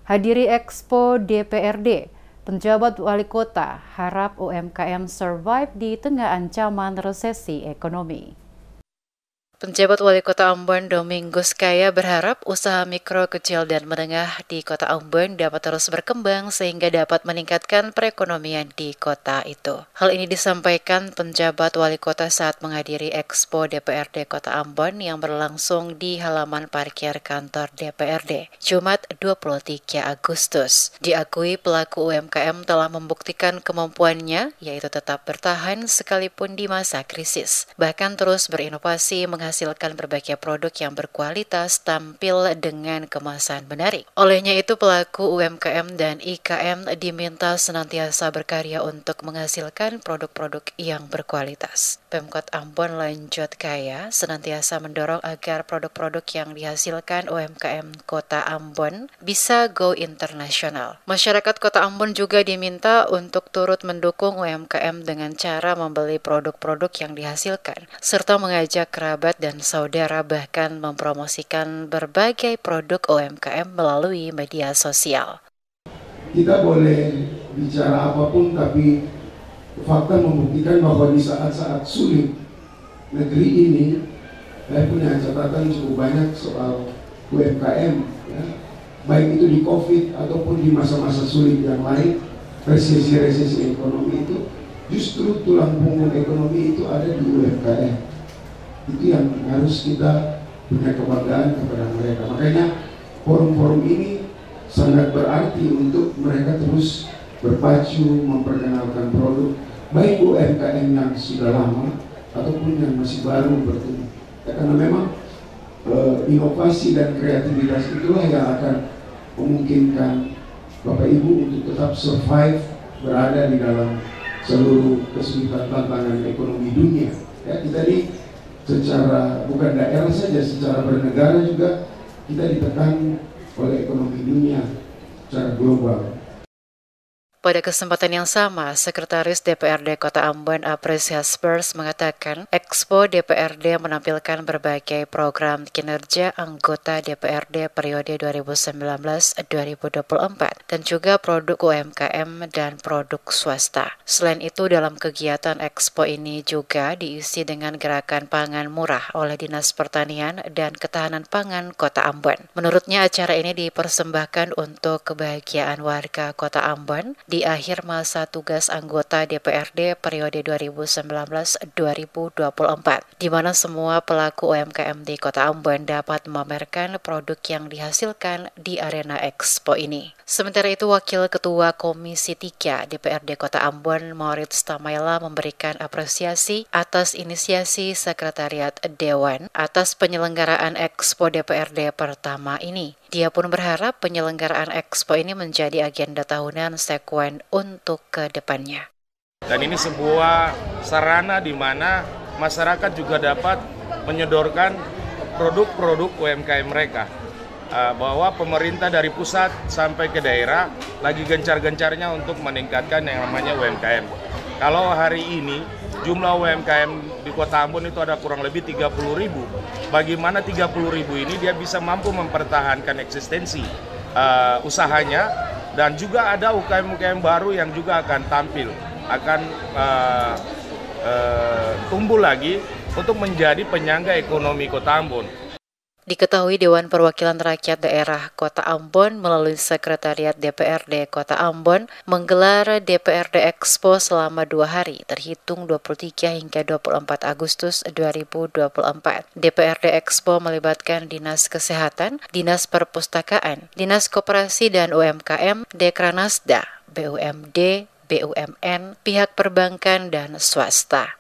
Hadiri Expo DPRD, penjabat wali kota harap UMKM survive di tengah ancaman resesi ekonomi. Penjabat Wali Kota Ambon Domingus Kaya berharap usaha mikro, kecil, dan menengah di Kota Ambon dapat terus berkembang sehingga dapat meningkatkan perekonomian di kota itu. Hal ini disampaikan penjabat Wali Kota saat menghadiri Expo DPRD Kota Ambon yang berlangsung di halaman parkir kantor DPRD, Jumat 23 Agustus. Diakui pelaku UMKM telah membuktikan kemampuannya, yaitu tetap bertahan sekalipun di masa krisis, bahkan terus berinovasi menghasilkan berbagai produk yang berkualitas tampil dengan kemasan menarik. Olehnya itu pelaku UMKM dan IKM diminta senantiasa berkarya untuk menghasilkan produk-produk yang berkualitas. Pemkot Ambon lanjut Kaya senantiasa mendorong agar produk-produk yang dihasilkan UMKM Kota Ambon bisa go internasional. Masyarakat Kota Ambon juga diminta untuk turut mendukung UMKM dengan cara membeli produk-produk yang dihasilkan, serta mengajak kerabat dan saudara bahkan mempromosikan berbagai produk UMKM melalui media sosial. Kita boleh bicara apapun, tapi fakta membuktikan bahwa di saat-saat sulit negeri ini, saya punya catatan cukup banyak soal UMKM, ya. Baik itu di COVID ataupun di masa-masa sulit yang lain, resesi ekonomi itu, justru tulang punggung ekonomi itu ada di UMKM. Itu yang harus kita punya kebanggaan kepada mereka. Makanya forum-forum ini sangat berarti untuk mereka terus berpacu memperkenalkan produk, baik UMKM yang sudah lama ataupun yang masih baru bertumbuh. Ya, karena memang inovasi dan kreativitas itulah yang akan memungkinkan Bapak Ibu untuk tetap survive, berada di dalam seluruh kesulitan tantangan ekonomi dunia. Ya, kita ini secara bukan daerah saja, secara bernegara juga kita ditekan oleh ekonomi dunia secara global. Pada kesempatan yang sama, Sekretaris DPRD Kota Ambon Apresias Pers mengatakan Expo DPRD menampilkan berbagai program kinerja anggota DPRD periode 2019-2024 dan juga produk UMKM dan produk swasta. Selain itu, dalam kegiatan Expo ini juga diisi dengan gerakan pangan murah oleh Dinas Pertanian dan Ketahanan Pangan Kota Ambon. Menurutnya, acara ini dipersembahkan untuk kebahagiaan warga Kota Ambon di akhir masa tugas anggota DPRD periode 2019-2024, di mana semua pelaku UMKM di Kota Ambon dapat memamerkan produk yang dihasilkan di arena Expo ini. Sementara itu, Wakil Ketua Komisi 3 DPRD Kota Ambon, Moritz Tamaila, memberikan apresiasi atas inisiasi Sekretariat Dewan atas penyelenggaraan Expo DPRD pertama ini. Dia pun berharap penyelenggaraan Expo ini menjadi agenda tahunan sekuen untuk ke depannya. Dan ini sebuah sarana di mana masyarakat juga dapat menyodorkan produk-produk UMKM mereka. Bahwa pemerintah dari pusat sampai ke daerah lagi gencar-gencarnya untuk meningkatkan yang namanya UMKM. Kalau hari ini jumlah UMKM di Kota Ambon itu ada kurang lebih 30.000. Bagaimana 30.000 ini dia bisa mampu mempertahankan eksistensi usahanya, dan juga ada UKM-UKM baru yang juga akan tampil, akan tumbuh lagi untuk menjadi penyangga ekonomi Kota Ambon. Diketahui Dewan Perwakilan Rakyat Daerah Kota Ambon melalui Sekretariat DPRD Kota Ambon menggelar DPRD Expo selama 2 hari, terhitung 23 hingga 24 Agustus 2024. DPRD Expo melibatkan Dinas Kesehatan, Dinas Perpustakaan, Dinas Koperasi dan UMKM, Dekranasda, BUMD, BUMN, pihak perbankan, dan swasta.